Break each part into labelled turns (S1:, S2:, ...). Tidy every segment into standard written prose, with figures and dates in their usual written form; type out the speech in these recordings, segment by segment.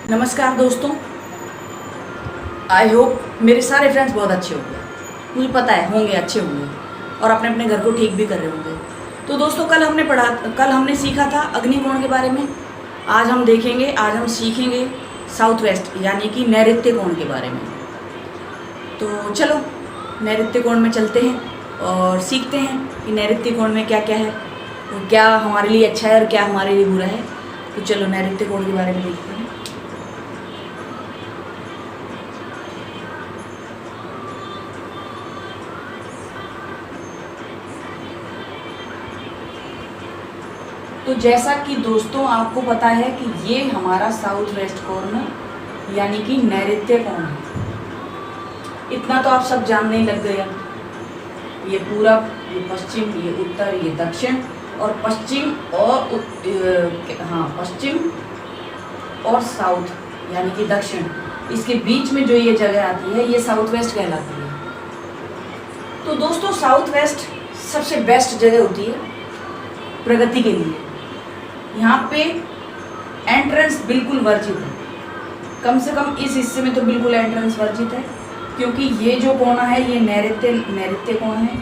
S1: नमस्कार दोस्तों, I hope मेरे सारे फ्रेंड्स बहुत अच्छे होंगे। मुझे पता है होंगे, अच्छे होंगे और अपने अपने घर को ठीक भी कर रहे होंगे। तो दोस्तों कल हमने सीखा था अग्निकोण के बारे में। आज हम सीखेंगे साउथ वेस्ट यानी कि नैऋत्य कोण के बारे में। तो चलो नैऋत्य कोण में चलते हैं और सीखते हैं कि नैऋत्य कोण में क्या क्या है और क्या हमारे लिए अच्छा है और क्या हमारे लिए बुरा है। तो चलो नैऋत्य कोण के बारे में देखते हैं। तो जैसा कि दोस्तों आपको पता है कि ये हमारा साउथ वेस्ट कॉर्नर यानी कि नैऋत्य कोण है। इतना तो आप सब जानने ही लग गए। ये पूरब, ये पश्चिम, ये उत्तर, ये दक्षिण और पश्चिम और साउथ यानी कि दक्षिण, इसके बीच में जो ये जगह आती है ये साउथ वेस्ट कहलाती है। तो दोस्तों साउथ वेस्ट सबसे बेस्ट जगह होती है प्रगति के लिए। यहाँ पे एंट्रेंस बिल्कुल वर्जित है, कम से कम इस हिस्से में तो बिल्कुल एंट्रेंस वर्जित है, क्योंकि ये जो कोण है ये नैऋत्य कोण है।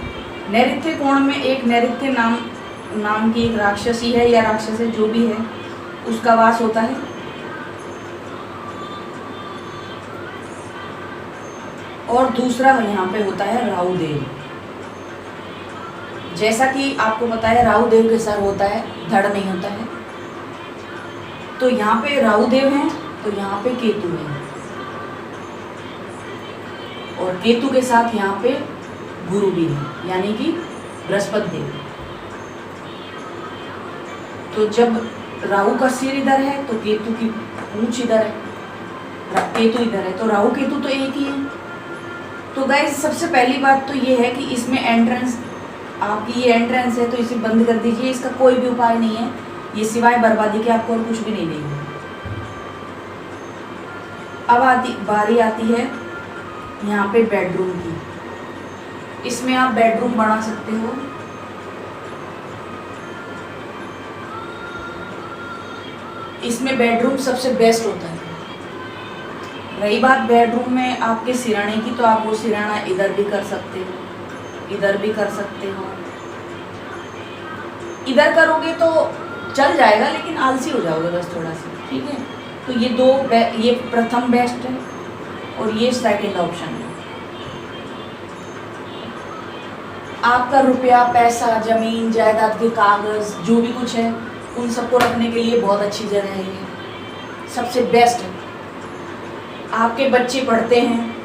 S1: नैऋत्य कोण में एक नैऋत्य नाम की एक राक्षसी है या राक्षस है, जो भी है, उसका वास होता है। और दूसरा यहाँ पे होता है राहु देव। जैसा कि आपको पता है राहु देव के सर होता है, धड़ नहीं होता है। तो यहाँ पे राहु देव हैं, तो यहाँ पे केतु है और केतु के साथ यहाँ पे गुरु भी है यानी कि बृहस्पति देव। तो जब राहु का सिर इधर है तो केतु की पूंछ इधर है, केतु इधर है, तो राहु केतु तो एक ही है। तो गाइस सबसे पहली बात तो ये है कि इसमें एंट्रेंस, आपकी ये एंट्रेंस है तो इसे बंद कर दीजिए। इसका कोई भी उपाय नहीं है, ये सिवाय बर्बादी के आपको और कुछ भी नहीं देंगे। अब बारी आती है यहाँ पे बेडरूम की। इसमें आप बेडरूम बना सकते हो। इसमें बेडरूम सबसे बेस्ट होता है। रही बात बेडरूम में आपके सिराने की, तो आप वो सिराना इधर भी कर सकते हो, इधर भी कर सकते हो। इधर करोगे तो चल जाएगा लेकिन आलसी हो जाओगे बस थोड़ा सा, ठीक है। तो ये प्रथम बेस्ट है और ये सेकंड ऑप्शन है। आपका रुपया, पैसा, जमीन जायदाद के कागज जो भी कुछ है उन सबको रखने के लिए बहुत अच्छी जगह है ये, सबसे बेस्ट है। आपके बच्चे पढ़ते हैं,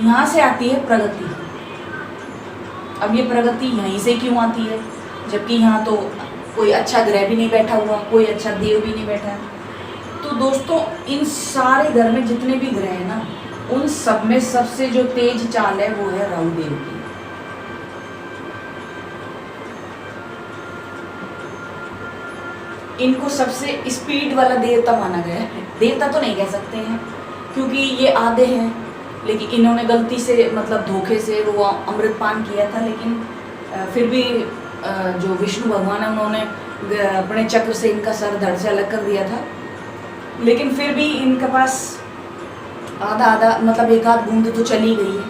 S1: यहाँ से आती है प्रगति। अब ये प्रगति यहीं से क्यों आती है, जबकि यहाँ तो कोई अच्छा ग्रह भी नहीं बैठा हुआ, कोई अच्छा देव भी नहीं बैठा है। तो दोस्तों इन सारे घर में जितने भी ग्रह हैं ना, उन सब में सबसे जो तेज चाल है वो है राहु देव की। इनको सबसे स्पीड वाला देवता माना गया है। देवता तो नहीं कह सकते हैं क्योंकि ये आधे हैं, लेकिन इन्होंने गलती से मतलब धोखे से वो अमृतपान किया था, लेकिन फिर भी जो विष्णु भगवान है उन्होंने अपने चक्र से इनका सर धड़ से अलग कर दिया था। लेकिन फिर भी इनके पास आधा मतलब एक आध बूंद तो चली गई है,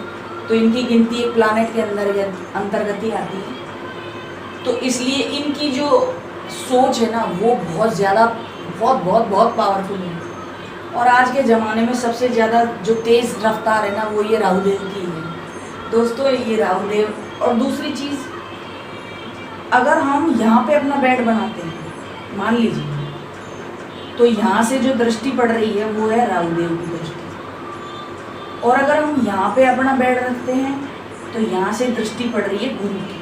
S1: तो इनकी गिनती एक प्लानेट के अंतर्गत ही आती है। तो इसलिए इनकी जो सोच है ना वो बहुत ज़्यादा बहुत पावरफुल है। और आज के ज़माने में सबसे ज़्यादा जो तेज़ रफ्तार है ना वो ये राहु देव की है दोस्तों, ये राहु देव। और दूसरी चीज़, अगर हम यहाँ पे अपना बेड बनाते हैं मान लीजिए, तो यहाँ से जो दृष्टि पड़ रही है वो है राहु देव की दृष्टि। और अगर हम यहाँ पे अपना बेड रखते हैं तो यहाँ से दृष्टि पड़ रही है गुरु की।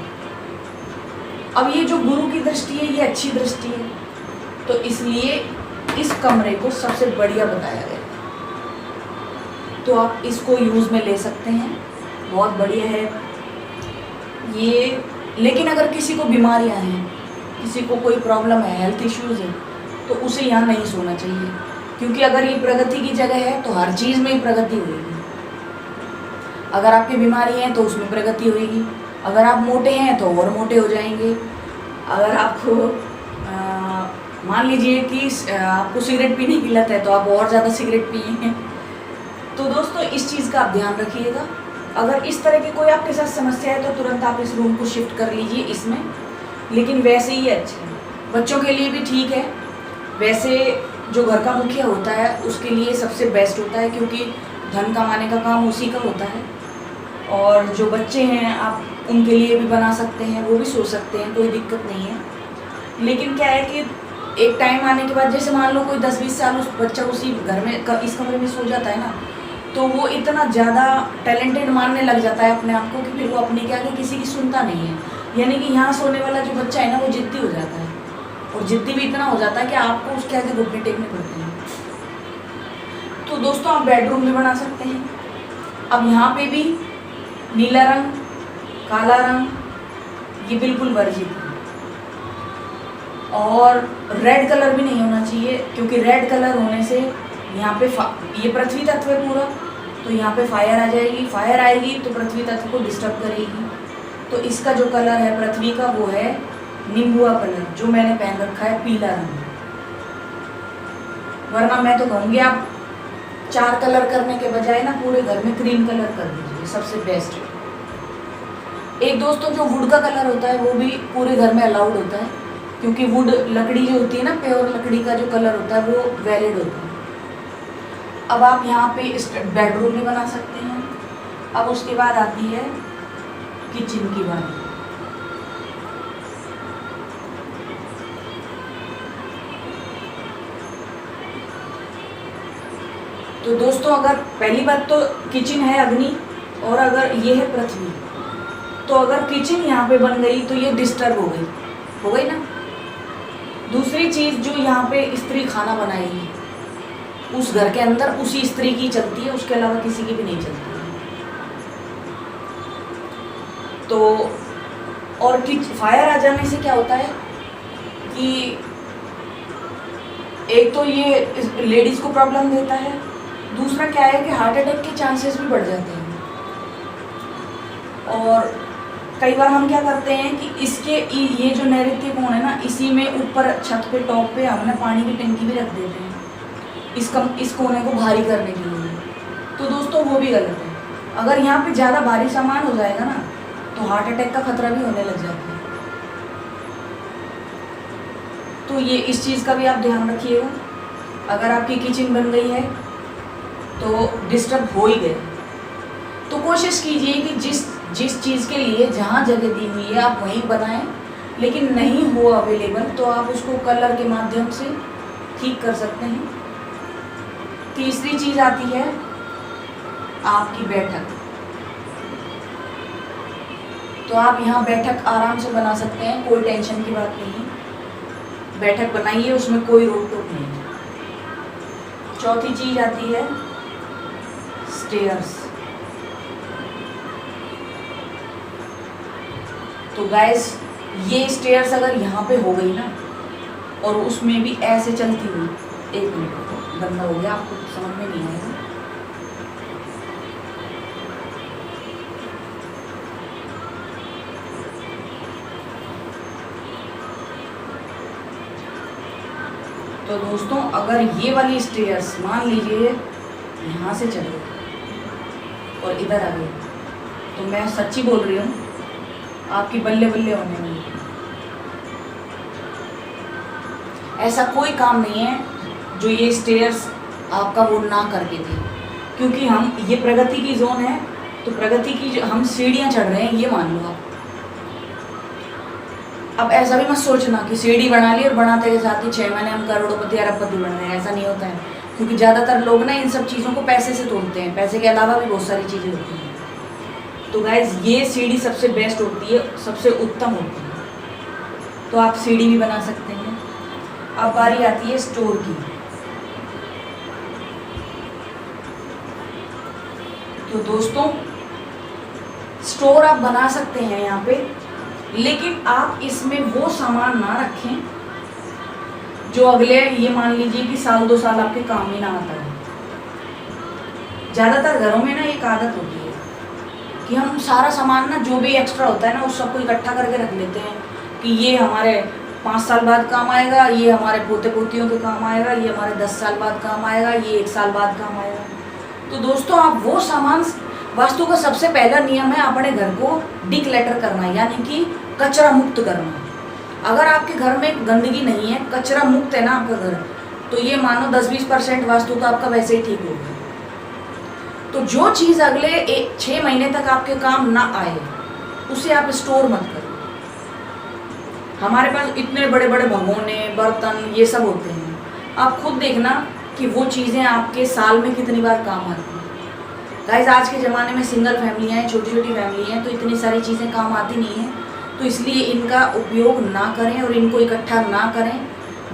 S1: अब ये जो गुरु की दृष्टि है ये अच्छी दृष्टि है, तो इसलिए इस कमरे को सबसे बढ़िया बताया गया है। तो आप इसको यूज़ में ले सकते हैं, बहुत बढ़िया है ये। लेकिन अगर किसी को बीमारियां हैं, किसी को कोई प्रॉब्लम है, हेल्थ इश्यूज़ है, तो उसे यहाँ नहीं सोना चाहिए, क्योंकि अगर ये प्रगति की जगह है तो हर चीज़ में ही प्रगति होगी। अगर आपकी बीमारी है तो उसमें प्रगति होगी, अगर आप मोटे हैं तो और मोटे हो जाएंगे, अगर आपको मान लीजिए कि आपको सिगरेट पीने की लत है तो आप और ज़्यादा सिगरेट पिएंगे। तो दोस्तों इस चीज़ का आप ध्यान रखिएगा। अगर इस तरह की कोई आपके साथ समस्या है तो तुरंत आप इस रूम को शिफ्ट कर लीजिए इसमें, लेकिन वैसे ही अच्छे हैं, बच्चों के लिए भी ठीक है। वैसे जो घर का मुखिया होता है उसके लिए सबसे बेस्ट होता है, क्योंकि धन कमाने का काम उसी का होता है। और जो बच्चे हैं आप उनके लिए भी बना सकते हैं, वो भी सो सकते हैं, कोई दिक्कत नहीं है। लेकिन क्या है कि एक टाइम आने के बाद, जैसे मान लो कोई 10-20 साल उस बच्चा उसी घर में इस कमरे में सो जाता है ना, तो वो इतना ज़्यादा टैलेंटेड मानने लग जाता है अपने आप को कि फिर वो अपने के आगे किसी की सुनता नहीं है। यानी कि यहाँ सोने वाला जो बच्चा है ना वो जिद्दी हो जाता है, और जिद्दी भी इतना हो जाता है कि आपको उसके आगे घुटने टेकने पड़ते हैं। तो दोस्तों आप बेडरूम भी बना सकते हैं। अब यहाँ पे भी नीला रंग, काला रंग ये बिल्कुल वर्जित है, और रेड कलर भी नहीं होना चाहिए, क्योंकि रेड कलर होने से यहाँ पे ये पृथ्वी तत्व है पूरा, तो यहाँ पे फायर आ जाएगी। फायर आएगी तो पृथ्वी तत्व को डिस्टर्ब करेगी। तो इसका जो कलर है पृथ्वी का वो है नींबुआ कलर, जो मैंने पहन रखा है पीला रंग। वरना मैं तो कहूँगी आप 4 कलर करने के बजाय ना पूरे घर में क्रीम कलर कर दीजिए, सबसे बेस्ट है। एक दोस्तों जो वुड का कलर होता है वो भी पूरे घर में अलाउड होता है, क्योंकि वुड लकड़ी जो होती है ना, प्योर लकड़ी का जो कलर होता है वो वैलिड होता है। अब आप यहाँ पे इस बेडरूम भी बना सकते हैं। अब उसके बाद आती है किचन की बारी। तो दोस्तों अगर पहली बात तो किचन है अग्नि, और अगर ये है पृथ्वी, तो अगर किचन यहाँ पे बन गई तो ये डिस्टर्ब हो गई ना। दूसरी चीज़ जो यहाँ पे स्त्री खाना बनाएगी उस घर के अंदर उसी स्त्री की चलती है, उसके अलावा किसी की भी नहीं चलती है। तो और फायर आ जाने से क्या होता है कि एक तो ये लेडीज को प्रॉब्लम देता है, दूसरा क्या है कि हार्ट अटैक के चांसेस भी बढ़ जाते हैं। और कई बार हम क्या करते हैं कि इसके ये जो नैऋत्य कोण है ना, इसी में ऊपर छत पे टॉप पे हमने पानी की टंकी भी रख देते हैं इस कोने को भारी करने के लिए। तो दोस्तों वो भी गलत है। अगर यहाँ पे ज़्यादा भारी सामान हो जाएगा ना तो हार्ट अटैक का खतरा भी होने लग जाता है। तो ये इस चीज़ का भी आप ध्यान रखिएगा। अगर आपकी किचन बन गई है तो डिस्टर्ब हो ही गए, तो कोशिश कीजिए कि जिस चीज़ के लिए जहाँ जगह दी हुई है आप वहीं बनाएं, लेकिन नहीं हो अवेलेबल तो आप उसको कलर के माध्यम से ठीक कर सकते हैं। तीसरी चीज़ आती है आपकी बैठक। तो आप यहाँ बैठक आराम से बना सकते हैं, कोई टेंशन की बात नहीं है। बैठक बनाइए, उसमें कोई रोक टोक नहीं है। चौथी चीज़ आती है स्टेयर्स। तो गाइस ये स्टेयर्स अगर यहाँ पे हो गई ना और उसमें भी ऐसे चलती हुई, एक मिनट गंदा हो गया, आपको समझ में नहीं आएगा। तो दोस्तों अगर ये वाली स्टेयर्स मान लीजिए यहाँ से चले और इधर आ गई, तो मैं सच्ची बोल रही हूँ आपकी बल्ले बल्ले होने वाली। ऐसा कोई काम नहीं है जो ये स्टेयर्स आपका वो ना करके दे, क्योंकि हम ये प्रगति की जोन है, तो प्रगति की जो हम सीढ़ियाँ चढ़ रहे हैं ये मान लो आप। अब ऐसा भी मत सोचना कि सीढ़ी बना ली और बनाते के साथ ही 6 महीने हम करोड़पति अरबपति बन रहे हैं, ऐसा नहीं होता है। क्योंकि ज़्यादातर लोग ना इन सब चीज़ों को पैसे से तोड़ते हैं, पैसे के अलावा भी बहुत सारी चीज़ें होती हैं। तो गाइज ये सीढ़ी सबसे बेस्ट होती है, सबसे उत्तम होती है, तो आप सीढ़ी भी बना सकते हैं। अब बारी आती है स्टोर की। तो दोस्तों स्टोर आप बना सकते हैं यहाँ पे, लेकिन आप इसमें वो सामान ना रखें जो अगले ये मान लीजिए कि 1-2 साल आपके काम ही ना आता है। ज़्यादातर घरों में ना एक आदत होती है कि हम सारा सामान ना जो भी एक्स्ट्रा होता है ना उस सबको इकट्ठा करके रख लेते हैं कि ये हमारे 5 साल बाद काम आएगा, ये हमारे पोते पोतियों के काम आएगा, ये हमारे 10 साल बाद काम आएगा, ये 1 साल बाद काम आएगा। तो दोस्तों आप वो सामान, वास्तु का सबसे पहला नियम है अपने घर को डिक्लटर करना, यानी कि कचरा मुक्त करना। अगर आपके घर में गंदगी नहीं है, कचरा मुक्त है ना आपका घर, तो ये मानो 10-20% वास्तु का आपका वैसे ही ठीक हो गया। तो जो चीज़ अगले 6 महीने तक आपके काम ना आए उसे आप स्टोर मत करो। हमारे पास इतने बड़े बड़े भगोने, बर्तन, ये सब होते हैं, आप खुद देखना कि वो चीज़ें आपके साल में कितनी बार काम आती हैं। गाइस आज के ज़माने में सिंगल फैमिलियाँ हैं, छोटी छोटी फैमिली हैं, तो इतनी सारी चीज़ें काम आती नहीं हैं, तो इसलिए इनका उपयोग ना करें और इनको इकट्ठा ना करें,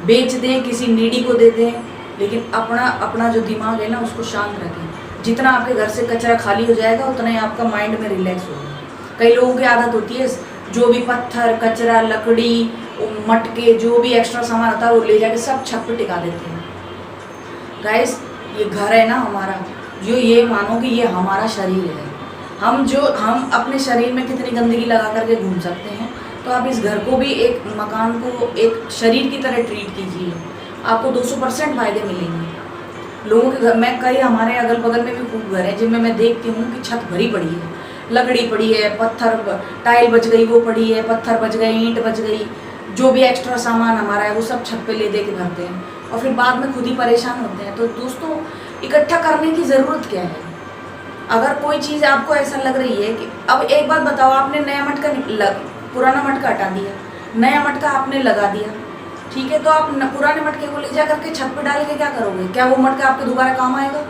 S1: बेच दें, किसी नीडी को दे दें, लेकिन अपना जो दिमाग है ना उसको शांत रखें। जितना आपके घर से कचरा खाली हो जाएगा उतना ही आपका माइंड में रिलैक्स होगा। कई लोगों की आदत होती है जो भी पत्थर, कचरा, लकड़ी, मटके, जो भी एक्स्ट्रा सामान आता है वो ले जाके सब छत पे टिका देते हैं। गाइस ये घर है ना हमारा, जो ये मानो कि ये हमारा शरीर है, हम अपने शरीर में कितनी गंदगी लगा करके घूम सकते हैं, तो आप इस घर को भी, एक मकान को एक शरीर की तरह ट्रीट कीजिए, आपको 200% फायदे मिलेंगे। लोगों के घर में, कई हमारे अगल बगल में भी खूब घर है जिनमें मैं देखती हूँ कि छत भरी पड़ी है, लकड़ी पड़ी है, पत्थर, टाइल बच गई वो पड़ी है, पत्थर बच गए, ईंट बच गई, जो भी एक्स्ट्रा सामान हमारा है वो सब छत पे ले दे के भरते हैं और फिर बाद में खुद ही परेशान होते हैं। तो दोस्तों इकट्ठा करने की ज़रूरत क्या है? अगर कोई चीज़ आपको ऐसा लग रही है कि, अब एक बात बताओ, आपने नया मटका, पुराना मटका हटा दिया, नया मटका आपने लगा दिया, ठीक है, तो आप पुराने मटके को ले जा करके छत पे डाल के क्या करोगे? क्या वो मटका आपके दोबारा काम आएगा?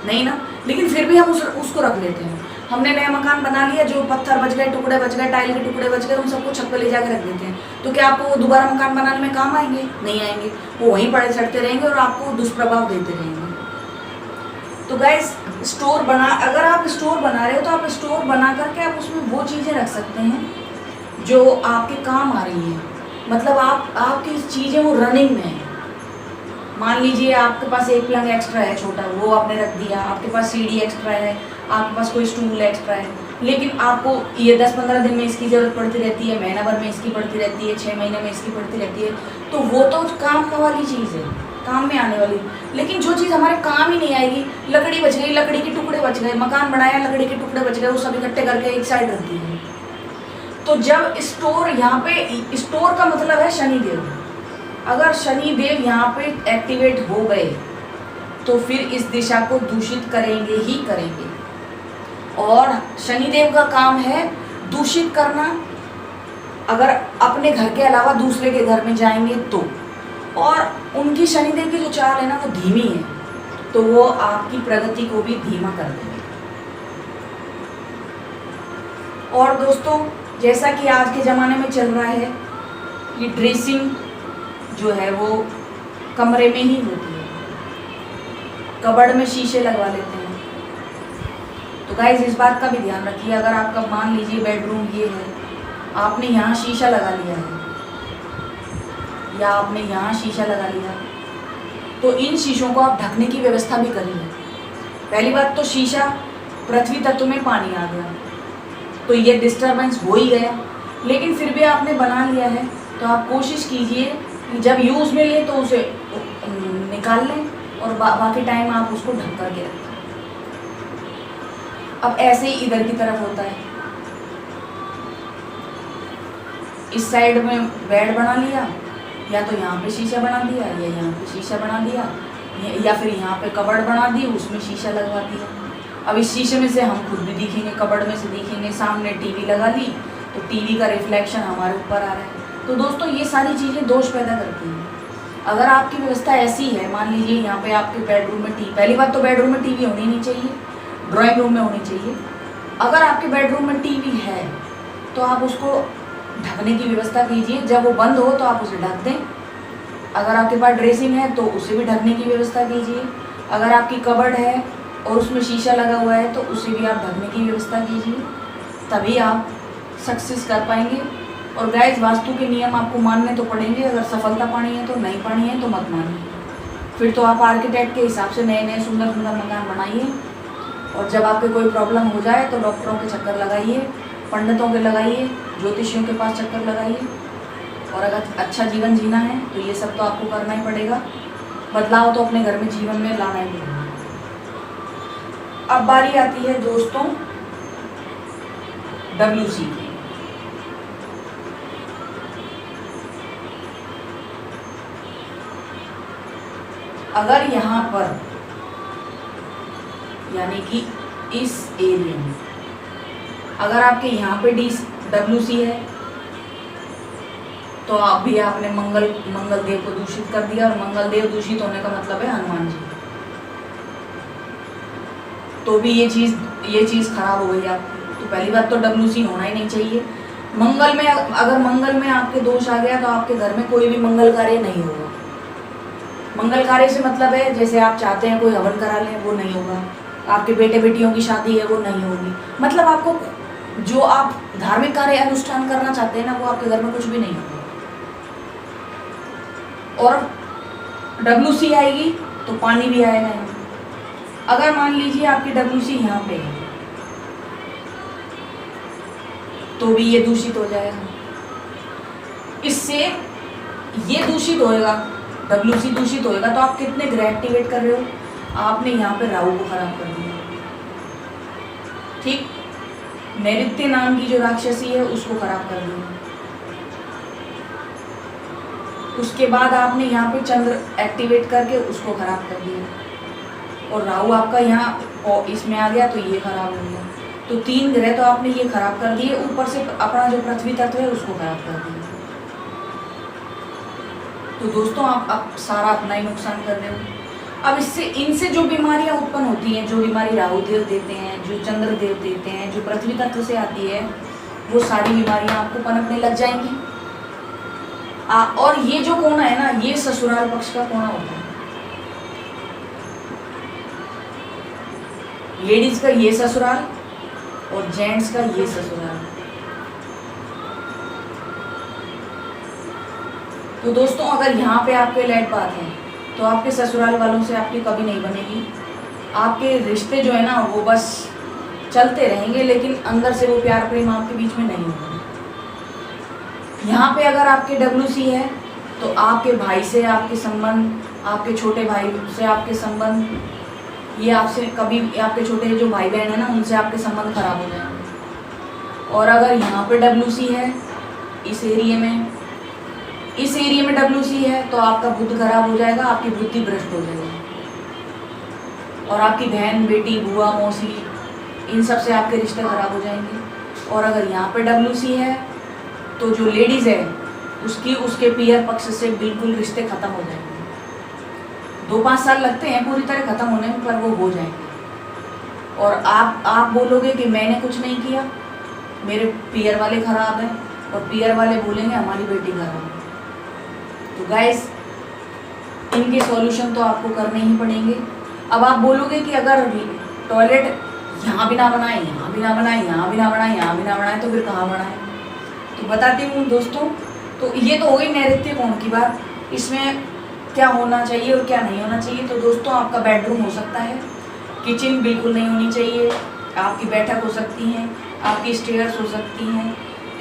S1: नहीं ना। लेकिन फिर भी हम उसको रख लेते हैं। हमने नया मकान बना लिया, जो पत्थर बच गए, टुकड़े बच गए, टाइल के टुकड़े बच गए, उन सबको छत पे ले जाकर रख देते हैं। तो क्या आपको वो दोबारा मकान बनाने में काम आएंगे? नहीं आएंगे, वो वहीं पड़े चढ़ते रहेंगे और आपको दुष्प्रभाव देते रहेंगे। तो गाइस स्टोर अगर आप स्टोर बना रहे हो तो आप स्टोर बना करके आप उसमें वो चीज़ें रख सकते हैं जो आपके काम आ रही हैं, मतलब आपकी चीज़ें वो रनिंग में है। मान लीजिए आपके पास एक पलंग एक्स्ट्रा है छोटा, वो आपने रख दिया, आपके पास सीढ़ी एक्स्ट्रा है, आपके पास कोई स्टूल एक्स्ट्रा है, लेकिन आपको ये 10-15 दिन में इसकी ज़रूरत पड़ती रहती है, महीना भर में इसकी पड़ती रहती है, 6 महीने में इसकी पड़ती रहती है, तो वो तो काम वाली चीज़ है, काम में आने वाली। लेकिन जो चीज़ हमारे काम ही नहीं आएगी, लकड़ी बच गई, लकड़ी के टुकड़े बच गए, मकान बनाया, लकड़ी के टुकड़े बच गए, वो सब इकट्ठे करके एक साइड रख दिए। तो जब स्टोर, यहाँ पे स्टोर का मतलब है शनिदेव, अगर शनिदेव यहाँ पे एक्टिवेट हो गए तो फिर इस दिशा को दूषित करेंगे ही करेंगे। और शनिदेव का काम है दूषित करना। अगर अपने घर के अलावा दूसरे के घर में जाएंगे तो, और उनकी शनिदेव की जो चाल है ना वो धीमी है, तो वो आपकी प्रगति को भी धीमा कर देंगे। और दोस्तों जैसा कि आज के ज़माने में चल रहा है कि ड्रेसिंग जो है वो कमरे में ही होती है, कबर्ड में शीशे लगवा लेते हैं। तो गाइस इस बात का भी ध्यान रखिए, अगर आपका मान लीजिए बेडरूम ये है, आपने यहाँ शीशा लगा लिया है या आपने यहाँ शीशा लगा लिया, तो इन शीशों को आप ढकने की व्यवस्था भी करिए। पहली बात तो शीशा, पृथ्वी तत्व में पानी आ गया तो ये डिस्टर्बेंस हो ही गया, लेकिन फिर भी आपने बना लिया है तो आप कोशिश कीजिए कि जब यूज़ में ले तो उसे निकाल लें और बाकी टाइम आप उसको ढक कर के रखें। अब ऐसे ही इधर की तरफ होता है, इस साइड में बेड बना लिया, या तो यहाँ पे शीशा बना दिया या यहाँ पे शीशा बना दिया, या फिर यहाँ पे कबर्ड बना दी, उसमें शीशा लगवा दिया। अब इस शीशे में से हम खुद भी दिखेंगे, कबर्ड में से दिखेंगे, सामने टीवी लगा ली तो टीवी का रिफ्लेक्शन हमारे ऊपर आ रहा है। तो दोस्तों ये सारी चीज़ें दोष पैदा करती हैं। अगर आपकी व्यवस्था ऐसी है, मान लीजिए यहाँ पे आपके बेडरूम में पहली बात तो बेडरूम में टीवी होनी नहीं चाहिए, ड्राइंग रूम में होनी चाहिए। अगर आपके बेडरूम में टीवी है तो आप उसको ढकने की व्यवस्था कीजिए, जब वो बंद हो तो आप उसे ढक दें। अगर आपके पास ड्रेसिंग है तो उसे भी ढकने की व्यवस्था कीजिए। अगर आपकी कबर्ड है और उसमें शीशा लगा हुआ है तो उसे भी आप ढकने की व्यवस्था कीजिए, तभी आप सक्सेस कर पाएंगे। और गाइस वास्तु के नियम आपको मानने तो पड़ेंगे, अगर सफलता पानी है तो, नहीं पानी है तो मत मानिए। फिर तो आप आर्किटेक्ट के हिसाब से नए नए सुंदर सुंदर मकान बनाइए, और जब आपके कोई प्रॉब्लम हो जाए तो डॉक्टरों के चक्कर लगाइए, पंडितों के लगाइए, ज्योतिषियों के पास चक्कर लगाइए। और अगर अच्छा जीवन जीना है तो ये सब तो आपको करना ही पड़ेगा, बदलाव तो अपने घर में जीवन में लाना ही पड़ेगा। अब बारी आती है दोस्तों WC की। अगर यहाँ पर यानी कि इस एरिया में अगर आपके यहाँ पे WC है तो आप भी आपने मंगल देव को दूषित कर दिया, और मंगल देव दूषित होने का मतलब है हनुमान जी, तो भी ये चीज़ खराब हो गई आपकी। तो पहली बात तो WC होना ही नहीं चाहिए। मंगल में अगर मंगल में आपके दोष आ गया तो आपके घर में कोई भी मंगल कार्य नहीं होगा। मंगल कार्य से मतलब है जैसे आप चाहते हैं कोई हवन करा लें, वो नहीं होगा। आपके बेटे बेटियों की शादी है, वो नहीं होगी। मतलब आपको जो आप धार्मिक कार्य अनुष्ठान करना चाहते हैं ना, वो आपके घर में कुछ भी नहीं होगा। और WC आएगी तो पानी भी आएगा यहाँ। अगर मान लीजिए आपकी WC यहाँ पे है तो भी ये दूषित हो जाएगा। इससे ये दूषित होएगा, WC दूषित होएगा, तो आप कितने ग्रह एक्टिवेट कर रहे हो? आपने यहाँ पे राहु को खराब कर दिया। ठीक, नैऋत्य नाम की जो राक्षसी है उसको खराब कर दिया। उसके बाद आपने यहाँ पे चंद्र एक्टिवेट करके उसको खराब कर दिया, और राहु आपका यहाँ इसमें आ गया तो ये खराब हो गया। तो 3 ग्रह तो आपने ये खराब कर दिए, ऊपर से अपना जो पृथ्वी तत्व है उसको खराब कर दिया। तो दोस्तों आप सारा अपना ही नुकसान कर रहे हो। अब इनसे जो बीमारियां उत्पन्न होती हैं, जो बीमारी राहु देव देते हैं, जो चंद्र देव देते हैं, जो पृथ्वी तत्व से आती है, वो सारी बीमारियां आपको पनपने लग जाएंगी। और ये जो कोना है ना, ये ससुराल पक्ष का कोना होता है। लेडीज का ये ससुराल और जेंट्स का ये ससुराल। तो दोस्तों अगर यहाँ पे आपके लेट बात है तो आपके ससुराल वालों से आपकी कभी नहीं बनेगी। आपके रिश्ते जो है ना वो बस चलते रहेंगे, लेकिन अंदर से वो प्यार प्रेम आपके बीच में नहीं होगा। यहाँ पे अगर आपके WC है तो आपके भाई से आपके संबंध, आपके छोटे भाई से आपके संबंध, ये आपसे कभी आपके छोटे जो भाई बहन है ना उनसे आपके संबंध खराब हो जाएंगे। और अगर यहाँ पे WC है इस एरिया में WC है तो आपका बुद्ध खराब हो जाएगा, आपकी बुद्धि भ्रष्ट हो जाएगी, और आपकी बहन बेटी बुआ मौसी इन सब से आपके रिश्ते खराब हो जाएंगे। और अगर यहाँ पे WC है तो जो लेडीज़ है उसके पियर पक्ष से बिल्कुल रिश्ते खत्म हो जाएंगे। 2-5 साल लगते हैं पूरी तरह खत्म होने में, पर वो हो जाएंगे। और आप बोलोगे कि मैंने कुछ नहीं किया, मेरे पियर वाले खराब हैं, और पियर वाले बोलेंगे हमारी बेटी खराब है। तो गाइस इनके सॉल्यूशन तो आपको करने ही पड़ेंगे। अब आप बोलोगे कि अगर टॉयलेट यहाँ भी ना बनाए, यहाँ भी ना बनाए, यहाँ भी ना बनाए, यहाँ भी ना बनाए, तो फिर कहाँ बनाए? तो बताती हूँ दोस्तों। तो ये तो हो गई नैऋत्य कोण की बात, इसमें क्या होना चाहिए और क्या नहीं होना चाहिए। तो दोस्तों आपका बेडरूम हो सकता है, किचन बिल्कुल नहीं होनी चाहिए, आपकी बैठक हो सकती हैं, आपकी स्टेयर्स हो सकती हैं,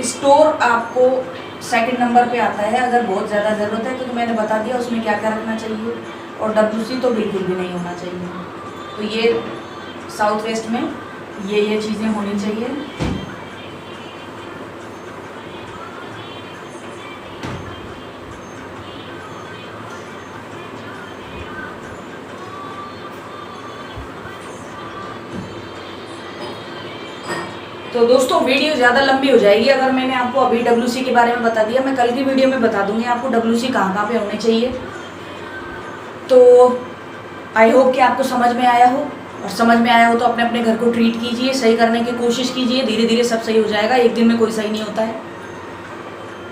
S1: स्टोर आपको सेकंड नंबर पे आता है अगर बहुत ज़्यादा ज़रूरत है। तो मैंने बता दिया उसमें क्या क्या रखना चाहिए। और WC तो बिल्कुल भी नहीं होना चाहिए। तो ये साउथ वेस्ट में ये चीज़ें होनी चाहिए। तो दोस्तों वीडियो ज़्यादा लंबी हो जाएगी अगर मैंने आपको अभी WC के बारे में बता दिया। मैं कल की वीडियो में बता दूंगी आपको WC कहाँ पे होने चाहिए। तो आई होप कि आपको समझ में आया हो, और समझ में आया हो तो अपने अपने घर को ट्रीट कीजिए, सही करने की कोशिश कीजिए। धीरे धीरे सब सही हो जाएगा, एक दिन में कोई सही नहीं होता है।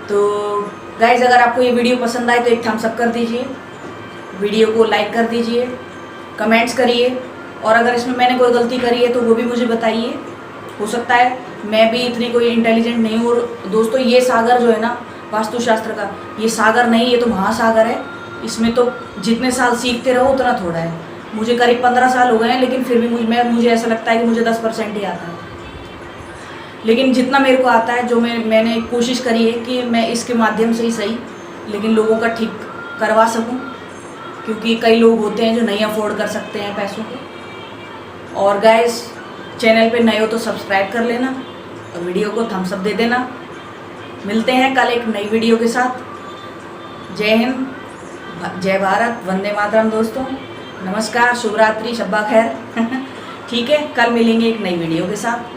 S1: तो गाइज अगर आपको ये वीडियो पसंद आए तो एक थम्स अप कर दीजिए, वीडियो को लाइक कर दीजिए, कमेंट्स करिए, और अगर इसमें मैंने कोई गलती करी है तो वो भी मुझे बताइए। हो सकता है मैं भी इतनी कोई इंटेलिजेंट नहीं हूँ। और दोस्तों ये सागर जो है ना वास्तुशास्त्र का, ये सागर नहीं, ये तो महासागर है। इसमें तो जितने साल सीखते रहो उतना थोड़ा है। मुझे करीब 15 साल हो गए हैं, लेकिन फिर भी मुझे ऐसा लगता है कि मुझे 10% ही आता है। लेकिन जितना मेरे को आता है, जो मैंने कोशिश करी है कि मैं इसके माध्यम से ही सही लेकिन लोगों का ठीक करवा सकूं, क्योंकि कई लोग होते हैं जो नहीं अफोर्ड कर सकते हैं पैसों को। और गाइस, चैनल पे नए हो तो सब्सक्राइब कर लेना और वीडियो को थम्स अप दे देना। मिलते हैं कल एक नई वीडियो के साथ। जय हिंद, जय भारत, वंदे मातरम दोस्तों। नमस्कार, शुभ रात्रि, शब्बा खैर। ठीक है, कल मिलेंगे एक नई वीडियो के साथ।